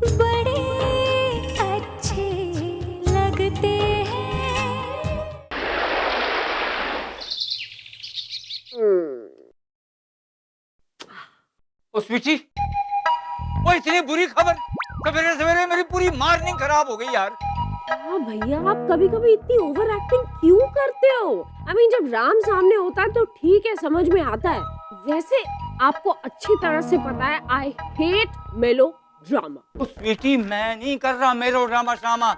बड़े अच्छे लगते हैं। ओ स्वीटी, वो इतनी बुरी खबर, सवेरे सवेरे मेरी पूरी मॉर्निंग खराब हो गई यार। हाँ भैया, आप कभी कभी इतनी ओवर एक्टिंग क्यों करते हो? जब राम सामने होता है तो ठीक है, समझ में आता है। वैसे आपको अच्छी तरह से पता है आई हेट मेलो ड्रामा। ओ स्वीटी, मैं नहीं कर रहा मेलो ड्रामा श्रामा।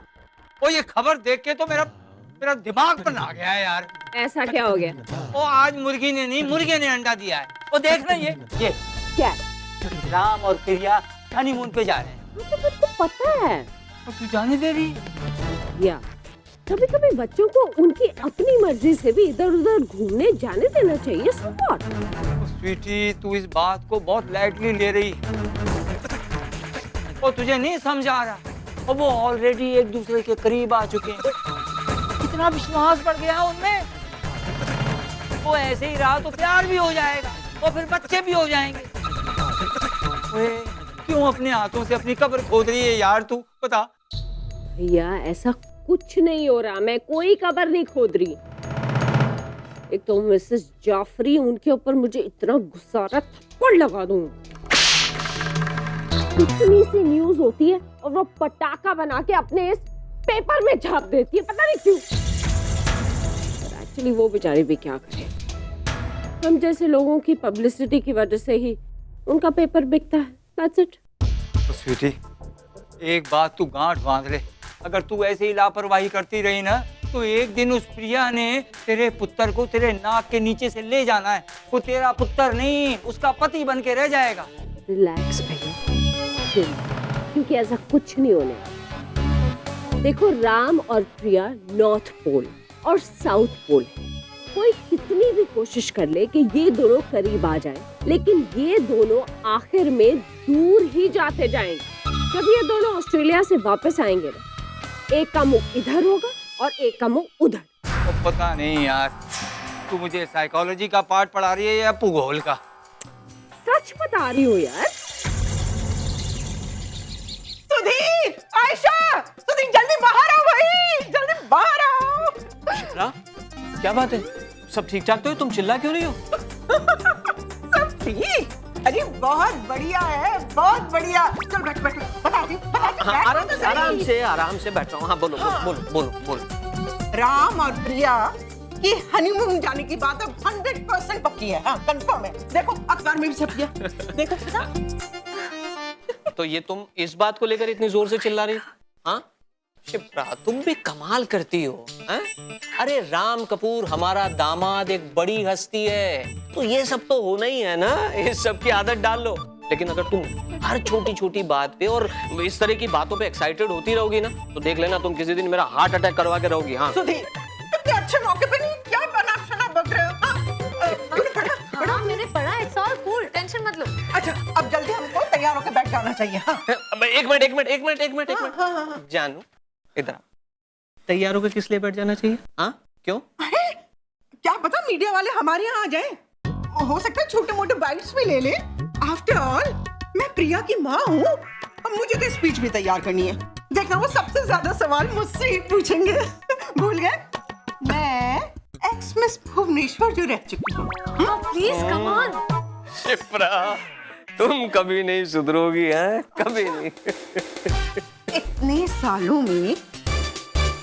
ओ ये खबर देख के तो मेरा दिमाग पर आ गया है यार। ऐसा क्या हो गया? ओ आज मुर्गी ने नहीं, मुर्गे ने अंडा दिया है। ओ देख ना ये क्या? राम और प्रिया हनीमून पे जा रहे हैं। तो मुझको पता है। तो तू जाने दे रही? या कभी कभी बच्चों को उनकी अपनी मर्जी से भी इधर उधर घूमने जाने देना चाहिए। सपोर्ट। स्वीटी, तू इस बात को बहुत लाइटली ले रही है। और तुझे नहीं समझ आ रहा, और वो ऑलरेडी एक दूसरे के करीब आ चुके हैं। कितना विश्वास बढ़ गया उनमें। वो ऐसे ही रहा तो प्यार भी हो जाएगा और फिर बच्चे भी हो जाएंगे। ओए, क्यों अपने हाथों से अपनी कब्र खोद रही है यार तू? बता। भैया ऐसा कुछ नहीं हो रहा, मैं कोई कब्र नहीं खोद रही। एक तो मिसेस जाफरी, उनके ऊपर मुझे इतना गुस्सा आ रहा, थप्पड़ लगा दूं। इतनी सी न्यूज होती है और वो पटाखा बना के अपने इस पेपर में छाप देती है, पता नहीं क्यों। एक्चुअली वो बेचारी भी क्या करे, हम जैसे लोगों की पब्लिसिटी की वजह से ही उनका पेपर बिकता है। That's it. तो स्वीटी, एक बात तू गांठ बांध ले, अगर तू ऐसे ही लापरवाही करती रही ना तो एक दिन उस प्रिया ने तेरे पुत्र को तेरे नाक के नीचे से ले जाना है। वो तेरा पुत्र नहीं, उसका पति बन के रह जाएगा। रिलैक्स भैया, क्योंकि ऐसा कुछ नहीं होने वाला। देखो, राम और प्रिया नॉर्थ पोल और साउथ पोल है। कोई कितनी भी कोशिश कर ले कि ये दोनों करीब आ जाएं, लेकिन ये दोनों आखिर में दूर ही जाते जाएंगे। जब ये दोनों ऑस्ट्रेलिया से वापस आएंगे ना, एक का मुंह इधर होगा और एक का मुंह उधर। तो पता नहीं यार, तू मुझे साइकोलॉजी का पाठ पढ़ा रही है या भूगोल का? सच बता रही हूँ यार। सुधीर, आयशा, सुधीर जल्दी बाहर आओ भाई, जल्दी बाहर आओ। शिप्रा, क्या बात है? सब ठीक ठाक तो है? तुम चिल्ला क्यों रही हो? सब ठीक? अरे बहुत बढ़िया है, बहुत बढ़िया। चल बैठ बैठ, बताती हूँ। हाँ, आराम से बैठ रहा हूँ। हाँ बोलो, बोलो। राम और प्रिया की हनीमून जाने की बात अब 100% पक्की है। हाँ, कंफर्म है। देखो अखबार में भी छप गया। देखो तो ये तुम इस बात को लेकर इतनी जोर से चिल्ला रही हो? हाँ शिप्रा, तुम भी कमाल करती हो। अरे राम कपूर हमारा दामाद एक बड़ी हस्ती है, तो ये सब तो होना ही है ना, इस सब की आदत डाल लो। लेकिन अगर तुम हर छोटी छोटी बात पे और इस तरह की बातों पे एक्साइटेड होती रहोगी ना, तो देख लेना तुम किसी दिन मेरा हार्ट अटैक करवा के रहोगी। हाँ सुधीर, इतने अच्छे मौके पे नहीं क्या बना बक रहे हो? हाँ, मैंने पढ़ा, इट्स ऑल कूल, टेंशन मत लो। अच्छा, अब जल्दी हमको तैयार होकर बैठ जाना चाहिए। हाँ। एक मिनट। जानू इधर, तैयार होकर किस लिए बैठ जाना चाहिए? हाँ क्यों? अरे क्या पता मीडिया वाले हमारे यहाँ आ जाएं। हो सकता है छोटे मोटे बाइट्स भी ले ले। आफ्टर ऑल मैं प्रिया की माँ हूँ और मुझे तो स्पीच भी तैयार करनी है। देखना वो सबसे ज्यादा सवाल मुझसे ही पूछेंगे। भूल गए मैं एक्स मिस भुवनेश्वर जो रह चुकी हूँ। Please come on. शिप्रा, तुम कभी नहीं सुधरोगी हैं, कभी नहीं। इतने सालों में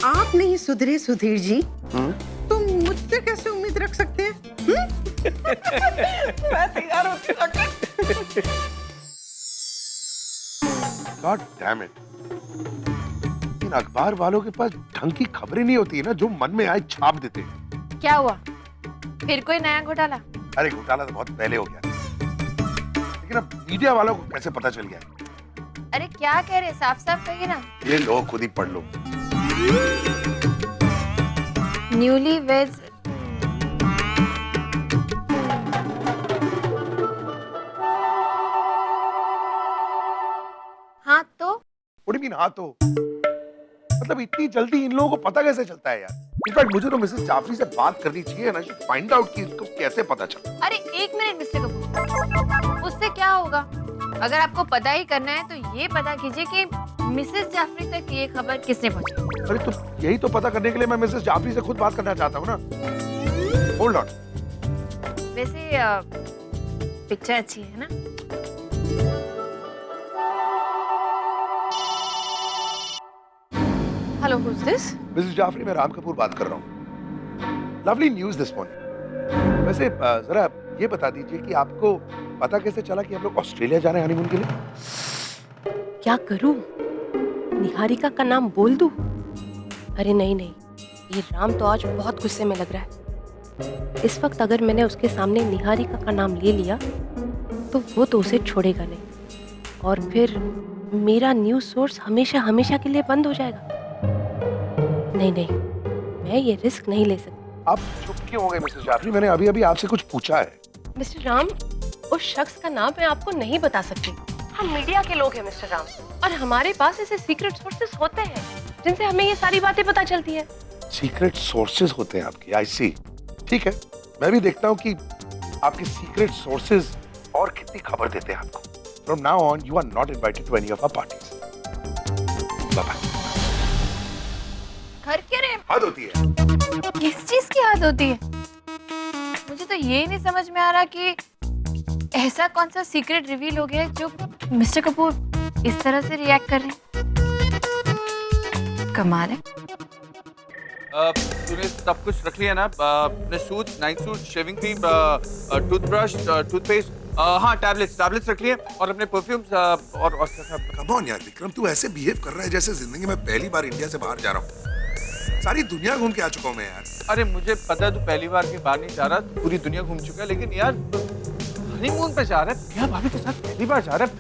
आप नहीं सुधरे सुधीर जी, तुम मुझसे कैसे उम्मीद रख सकते हैं? मैं तैयार होती हूँ। God damn it! इन अखबार वालों के पास ढंग की खबरें नहीं होती है ना, जो मन में आए छाप देते हैं। क्या हुआ? फिर कोई नया घोटाला? अरे घोटाला तो बहुत पहले हो गया, लेकिन अब मीडिया वालों को कैसे पता चल गया? अरे क्या कह रहे, साफ साफ कहिए ना। ये लो, खुद ही पढ़ लो। न्यूली वेड्स हाँ तो What do you mean, हाँ तो? मतलब इतनी जल्दी इन लोगों को पता कैसे चलता है यार? इनफैक्ट मुझे तो मिसेस जाफरी से बात करनी चाहिए ना, फाइंड आउट कि इनको कैसे पता चला। अरे एक मिनट मिस्टर कपूर, उससे क्या होगा? अगर आपको पता ही करना है तो ये पता कीजिए कि मिसेस जाफरी तक ये खबर किसने पहुंचाई। अरे तो यही तो पता करने के लिए मैं मिसेस जाफरी से खुद बात करना चाहता हूँ ना। Hold on. वैसे पिक्चर अच्छी है ना? Hello, who is this? Mrs Jafri, मैं राम कपूर बात कर रहा हूँ। Lovely news this morning. वैसे जरा ये बता दीजिए कि आपको पता कैसे चला कि हम लोग ऑस्ट्रेलिया जा रहे हैं हनीमून के लिए? क्या करूं? निहारिका का नाम बोल दूं? अरे नहीं नहीं, ये राम तो आज बहुत गुस्से में लग रहा है। इस वक्त अगर मैंने उसके सामने निहारिका का नाम ले लिया तो वो तो उसे छोड़ेगा नहीं, और फिर मेरा न्यूज़ सोर्स हमेशा हमेशा के लिए बंद हो जाएगा। नहीं नहीं, मैं ये रिस्क नहीं ले सकती। आप चुप क्यों हो गए मिसेस जाफरी? मैंने अभी अभी आपसे कुछ पूछा है। मिस्टर राम, उस शख्स का नाम मैं आपको नहीं बता सकती। हम मीडिया के लोग हैं मिस्टर राम, और हमारे पास ऐसे सीक्रेट सोर्सेस होते हैं जिनसे हमें ये सारी बातें पता चलती है। सीक्रेट सोर्सेज होते हैं आपके? आई सी। ठीक है, मैं भी देखता हूँ कि आपके सीक्रेट सोर्सेज और कितनी खबर देते हैं आपको। From now on, you are not invited to any of our parties. Bye bye. घर के रे हद होती है। किस चीज की हद होती है? मुझे तो ये नहीं समझ में आ रहा कि ऐसा कौन सा सीक्रेट रिवील हो गया है जो मिस्टर कपूर इस तरह से रिएक्ट कर रहे हैं। कमाल है। तूने सब कुछ रख लिया ना? अपने suit, night suit, shaving cream, toothbrush, toothpaste, हाँ टैबलेट्स रख लिए, और अपने परफ्यूम्स और Come on यार विक्रम, तू ऐसे बिहेव कर रहा है जैसे जिंदगी में पहली बार इंडिया से बाहर जा रहा हूँ। सारी दुनिया घूम के आ चुका हूँ मैं यार। अरे मुझे पता है तू पहली बार के बाहर नहीं जा रहा, पूरी दुनिया घूम चुका है, लेकिन यार हनीमून पे जा रहा है, प्रिया भाभी के साथ पहली बार जा रहा है,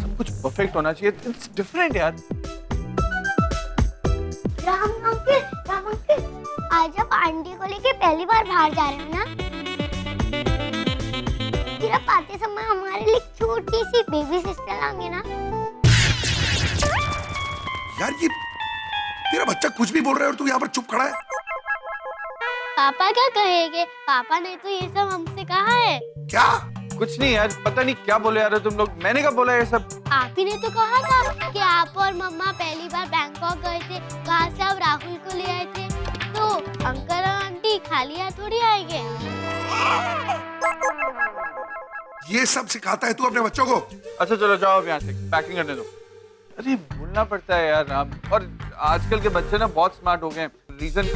सब कुछ परफेक्ट होना चाहिए। इट्स डिफरेंट यार। राम अंकल, आज आप आंटी को लेके पहली बार बाहर जा रहे हो ना? फिर आप आते समय हमारे लिए छोटी सी बेबी सिस्टर लाएंगे ना? यार ये तेरा बच्चा कुछ भी बोल रहा है और तू यहाँ पर चुप खड़ा है। पापा क्या कहेंगे? पापा ने तो ये सब हमसे कहा है। क्या? कुछ नहीं यार, पता नहीं क्या बोले यार तुम लोग। मैंने कब बोला ये सब? आप ही ने तो कहा था कि आप और मम्मा पहली बार बैंकॉक गए थे, वहाँ से आप राहुल को ले आए थे, तो अंकल और आंटी खाली हाथ थोड़ी आएंगे। ये सब सिखाता है तू अपने बच्चों को? अच्छा चलो जाओ अब यहाँ से, पैकिंग करने दो। अरे बोलना पड़ता है यार राम, और आजकल के बच्चे ना बहुत स्मार्ट हो गए हैं, रीजन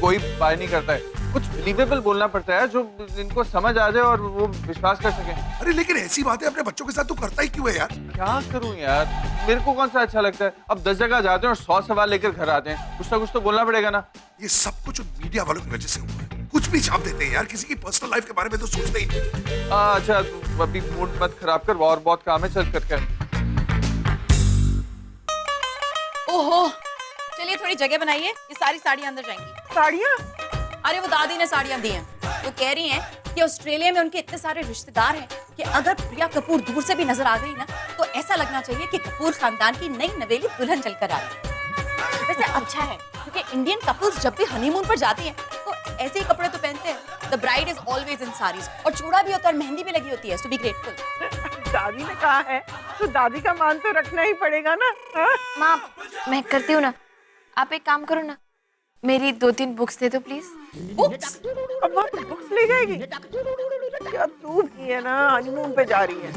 कोई बाय नहीं करता है, कुछ बिलीवेबल बोलना पड़ता है जो इनको समझ आ जाए और वो विश्वास कर सके। अरे लेकिन ऐसी बातें अपने बच्चों के साथ तू करता ही क्यों है यार? क्या करूं यार, मेरे को कौन सा अच्छा लगता है? अब 10 जगह जाते हैं और 100 सवाल लेकर घर आते हैं, कुछ ना कुछ तो बोलना पड़ेगा ना। ये सब कुछ मीडिया वालों की वजह से हुआ है। कुछ भी छाप देते हैं यार, किसी की पर्सनल लाइफ के बारे में तो सोचते ही नहीं। अच्छा तू अभी मूड मत खराब कर, और बहुत काम है, चल करके। ओहो, चलिए थोड़ी जगह बनाइए, ये सारी साड़ियाँ अंदर जाएंगी। साड़ियाँ? अरे वो दादी ने साड़ियाँ दी हैं, वो कह रही हैं कि ऑस्ट्रेलिया में उनके इतने सारे रिश्तेदार हैं कि अगर प्रिया कपूर दूर से भी नजर आ गई ना तो ऐसा लगना चाहिए कि कपूर खानदान की नई नवेली दुल्हन चलकर आ रही है। वैसे अच्छा है क्योंकि इंडियन कपल्स जब भी हनीमून पर जाती हैं तो ऐसे ही कपड़े तो पहनते हैं। The bride is always in saris, और चूड़ा भी होता है और मेहंदी भी लगी होती है, सो बी ग्रेटफुल। दादी ने कहा है तो दादी का मान तो रखना ही पड़ेगा ना। माँ, मैं करती हूँ ना, आप एक काम करो ना, मेरी 2-3 बुक्स दे दो प्लीज। बुक्स? अब वहाँ तो बुक्स ले जाएगी क्या? तू भी है ना, हनीमून पे जा रही है।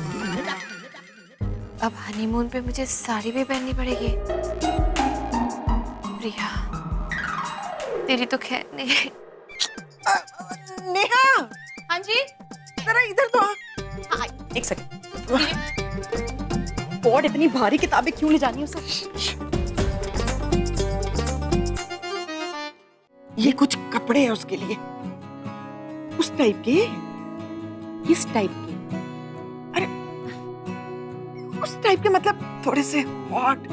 अब हनीमून पे मुझे साड़ी भी पहननी पड़ेगी। प्रिया, तेरी तो खैर नहीं। नेहा, हाँ जी, जरा इधर तो आ। हाँ, एक सेकंड। बोर्ड इतनी भारी किताबें क्यों ले जानी है उसे? ये कुछ कपड़े हैं उसके लिए, उस टाइप के, इस टाइप के। अरे उस टाइप के मतलब थोड़े से हॉट,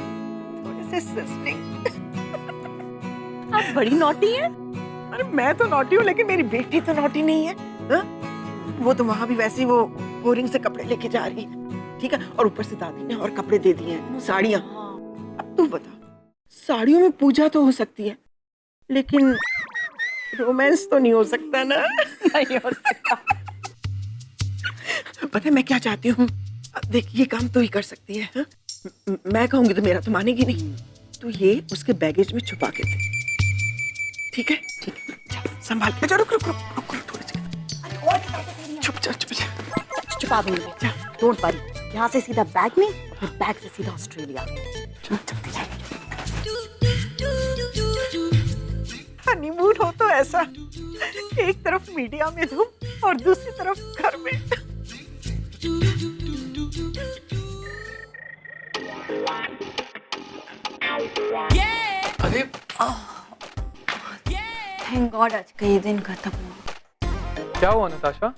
थोड़े से सिस्लिंग। आप बड़ी नॉटी हैं। अरे मैं तो नॉटी हूँ लेकिन मेरी बेटी तो नॉटी नहीं है हा? वो तो वहाँ भी वैसे ही वो बोरिंग से कपड़े लेके जा रही है, ठीक है, और ऊपर से दादी ने और कपड़े दे दिए हैं, साड़ियाँ। अब तू बता, साड़ियों में पूजा तो हो सकती है लेकिन रोमांस तो नहीं हो सकता ना। नहीं हो सकता। पता है मैं क्या चाहती हूँ? देख ये काम तू ही कर सकती है, हाँ? मैं कहूंगी तो मेरा तो मानेगी नहीं। तू ये उसके बैगेज में छुपा के दे, ठीक है? ठीक है, जा, संभाल के। रुक रुक रुक रुक रुक थोड़ी सी। चुप जा चुप जा। छुपा दूंगी मैं, डोंट वरी। यहाँ से सीधा बैग में, फिर बैग से सीधा ऑस्ट्रेलिया। हनीमून हो तो ऐसा, एक तरफ मीडिया में धूम और दूसरी तरफ घर में। अरे थैंक गॉड आज का ये दिन खत्म हुआ। क्या हुआ नताशा?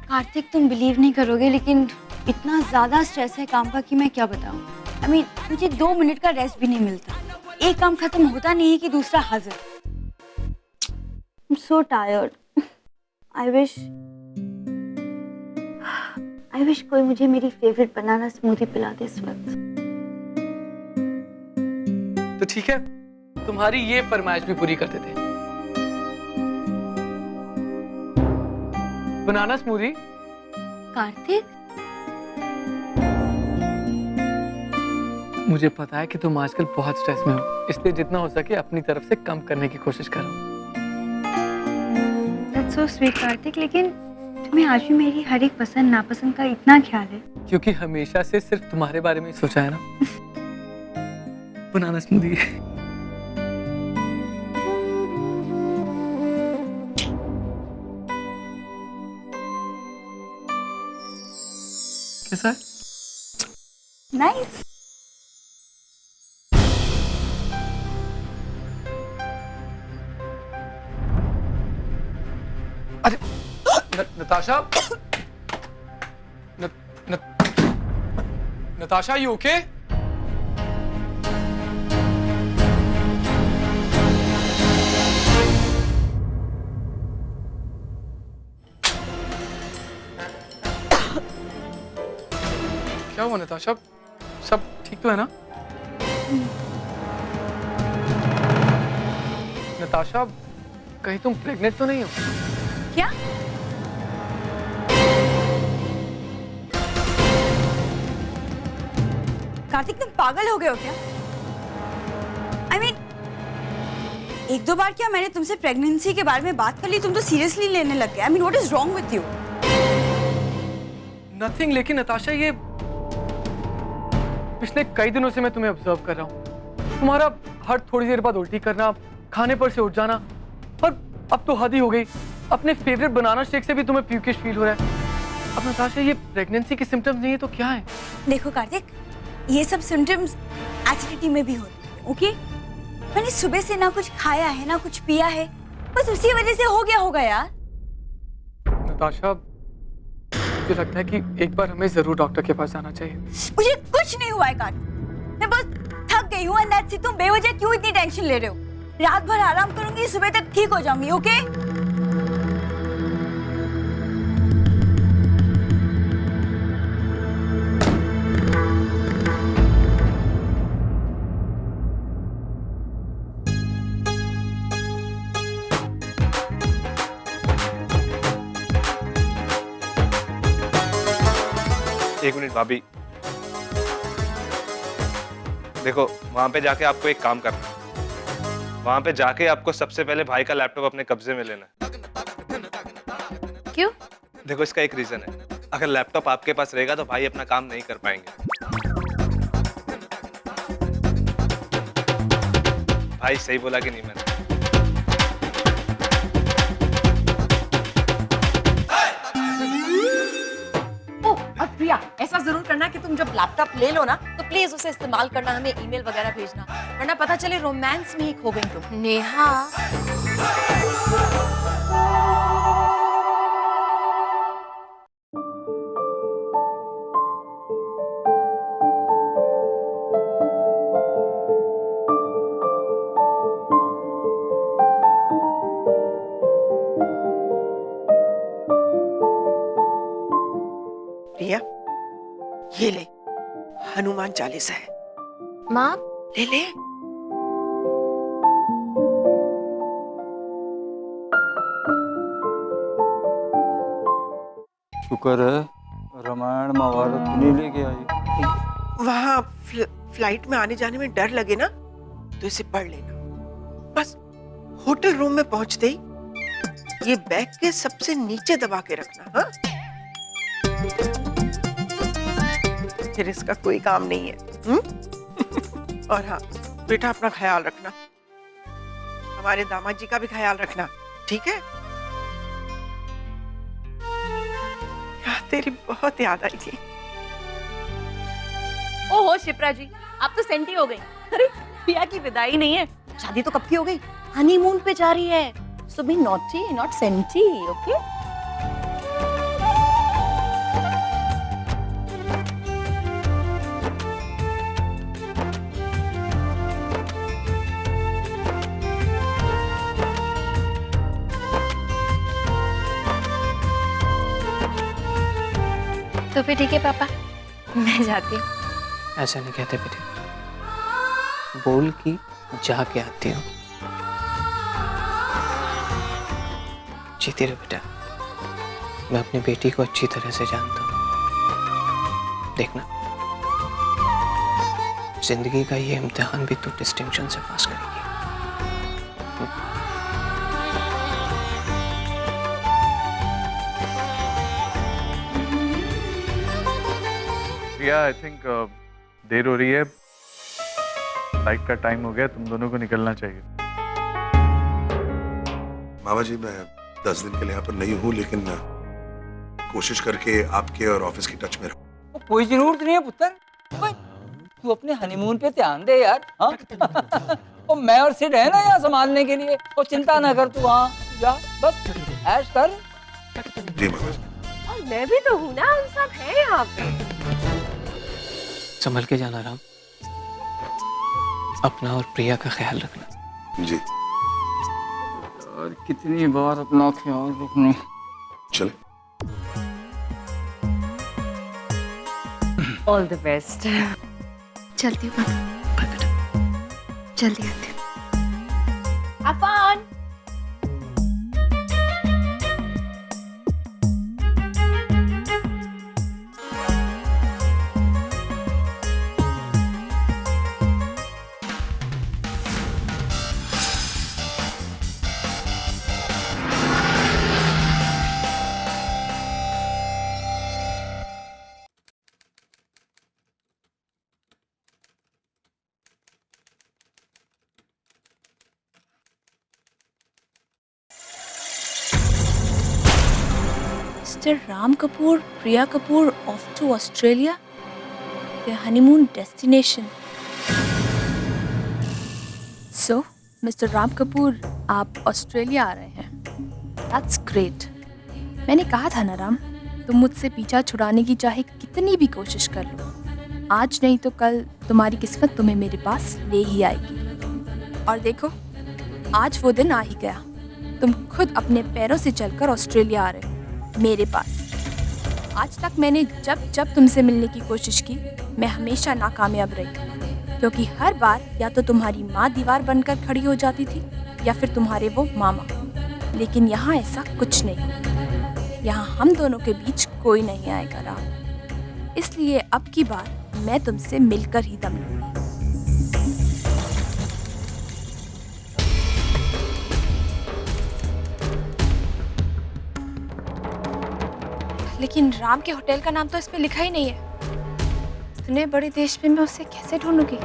कार्तिक, तुम बिलीव नहीं करोगे लेकिन इतना ज्यादा स्ट्रेस है काम का कि मैं क्या बताऊं। I mean, मुझे 2 मिनट का रेस्ट भी नहीं मिलता। एक काम खत्म होता नहीं है कि दूसरा हाजिर। I'm so tired. I wish कोई मुझे मेरी फेवरेट बनाना स्मूदी पिला दे इस वक्त। तो ठीक है, तुम्हारी ये फरमाइश भी पूरी कर देते हैं। बनाना स्मूदी। कार्तिक, मुझे पता है कि तुम आजकल बहुत स्ट्रेस में हो, इसलिए जितना हो सके अपनी तरफ से कम करने की कोशिश करो। That's so sweet कार्तिक, लेकिन तुम्हें आज भी मेरी हर एक पसंद नापसंद का इतना ख्याल है। क्योंकि हमेशा से सिर्फ तुम्हारे बारे में ही सोचा है ना। बनाना स्मूदी। कैसा है? Nice. अरे नताशा, नताशा, यू ओके? क्या हुआ नताशा? सब ठीक तो है ना? नताशा, कहीं तुम प्रेग्नेंट तो नहीं हो? क्या? कार्तिक, तुम पागल हो गए हो क्या? I mean, एक दो बार क्या मैंने तुमसे प्रेगनेंसी के बारे में बात कर ली, तुम तो सीरियसली लेने लग गए। I mean, what is wrong with you? Nothing, लेकिन नताशा ये पिछले कई दिनों से मैं तुम्हें ऑब्जर्व कर रहा हूँ। तुम्हारा हर थोड़ी देर बाद उल्टी करना, खाने पर से उठ जाना, और अब तो हद ही हो गई। अपने फेवरेट बनाना शेक से भी तुम्हें प्यूकिश फील हो रहा है। अब नताशा, ये प्रेगनेंसी के सिम्टम्स नहीं है तो क्या है? देखो कार्तिक, ये सब सिम्टम्स एसिडिटी में भी होते हैं, ओके? मैंने सुबह से ना कुछ खाया है ना कुछ पिया है, बस उसी वजह से हो गया होगा यार। नताशा, मुझे लगता है कि एक बार हमें जरूर डॉक्टर के पास जाना चाहिए। मुझे कुछ नहीं हुआ है कार्तिक, मैं बस थक गई हूँ। And that's it. तुम बेवजह क्यों इतनी टेंशन ले रहे हो? रात भर आराम करूंगी, सुबह तक ठीक हो जाऊंगी, ओके? एक मिनट भाभी, देखो वहां पे जाके आपको एक काम करना है। वहां पे जाके आपको सबसे पहले भाई का लैपटॉप अपने कब्जे में लेना है। क्यों? देखो इसका एक रीजन है, अगर लैपटॉप आपके पास रहेगा तो भाई अपना काम नहीं कर पाएंगे। भाई सही बोला कि नहीं मैंने? और प्रिया, ऐसा जरूर करना कि तुम जब लैपटॉप ले लो ना तो प्लीज उसे इस्तेमाल करना, हमें ईमेल वगैरह भेजना, वरना पता चले रोमांस में ही खो गई तुम। नेहा, प्रिया, ये ले, हनुमान चालीसा है। माँ, ले ले। शुक्र है रामायण महाभारत नहीं लेके आई। वहाँ फ्लाइट में आने जाने में डर लगे ना तो इसे पढ़ लेना। बस होटल रूम में पहुंचते ही ये बैग के सबसे नीचे दबा के रखना। हाँ, फिर इसका कोई काम नहीं है। और हाँ बेटा, अपना ख्याल रखना, हमारे दामाद जी का भी ख्याल रखना, ठीक है? तेरी बहुत याद आई थी। ओहो शिप्रा जी, आप तो सेंटी हो गई। अरे प्रिया की विदाई नहीं है, शादी तो कब की हो गई, हनीमून पे जा रही है। So be naughty not senti, okay? तो फिर ठीक है पापा, मैं जाती हूँ। ऐसा नहीं कहते बेटे, बोल कि जाके आती हूँ। जीती रहो बेटा, मैं अपनी बेटी को अच्छी तरह से जानता हूँ। देखना, जिंदगी का ये इम्तिहान भी तू डिस्टिंक्शन से पास करेगी। प्रिया, आई थिंक देर हो रही है, फ्लाइट का टाइम हो गया, तुम दोनों को निकलना चाहिए। मामा जी, मैं 10 दिन के लिए यहाँ पर नहीं हूँ, लेकिन कोशिश करके आपके और ऑफिस की टच में रहूँ। कोई जरूरत नहीं है पुत्र, तू अपने हनीमून पे ध्यान दे यार। हाँ? और मैं और सिड है ना यहाँ संभालने के लिए, और चिंता ना कर, तू वहाँ जा, बस ऐश कर। जी मामा जी। और मैं भी तो हूँ ना, हम सब हैं यहाँ पे। संभल के जाना राम, अपना और प्रिया का ख्याल रखना। जी। और कितनी बार अपना ख्याल रखना। चले। All the best. चलती हूँ पापा, जल्दी आती हूँ। Affan, Mr. Ram Kapoor, Priya Kapoor off to Australia, their honeymoon destination. So, Mr. Ram Kapoor, आप ऑस्ट्रेलिया आ रहे हैं। That's great. मैंने कहा था ना राम, तुम मुझसे पीछा छुड़ाने की चाहे कितनी भी कोशिश कर लो, आज नहीं तो कल तुम्हारी किस्मत तुम्हें मेरे पास ले ही आएगी। और देखो, आज वो दिन आ ही गया। तुम खुद अपने पैरों से चलकर ऑस्ट्रेलिया आ रहे हो मेरे पास। आज तक मैंने जब जब तुमसे मिलने की कोशिश की, मैं हमेशा नाकामयाब रही, क्योंकि हर बार या तो तुम्हारी माँ दीवार बनकर खड़ी हो जाती थी या फिर तुम्हारे वो मामा। लेकिन यहाँ ऐसा कुछ नहीं, यहाँ हम दोनों के बीच कोई नहीं आएगा राम। इसलिए अब की बार मैं तुमसे मिलकर ही दम लूंगी। लेकिन राम के होटल का नाम तो इसमें लिखा ही नहीं है। इतने बड़े देश में मैं उसे कैसे ढूंढूंगी?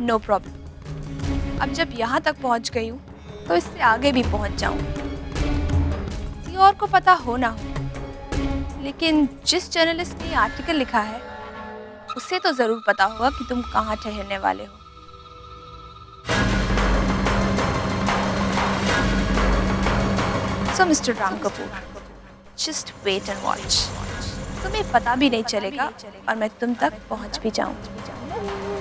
नो प्रॉब्लम, अब जब यहाँ तक पहुँच गई हूँ तो इससे आगे भी पहुँच जाऊँगी। किसी और को पता हो ना हो, लेकिन जिस जर्नलिस्ट ने आर्टिकल लिखा है उसे तो जरूर पता होगा कि तुम कहाँ ठहरने वाले हो। So, Mr. Ram Kapoor, just wait and watch. तुम्हें पता भी नहीं चलेगा और मैं तुम तक पहुंच भी जाऊंगी।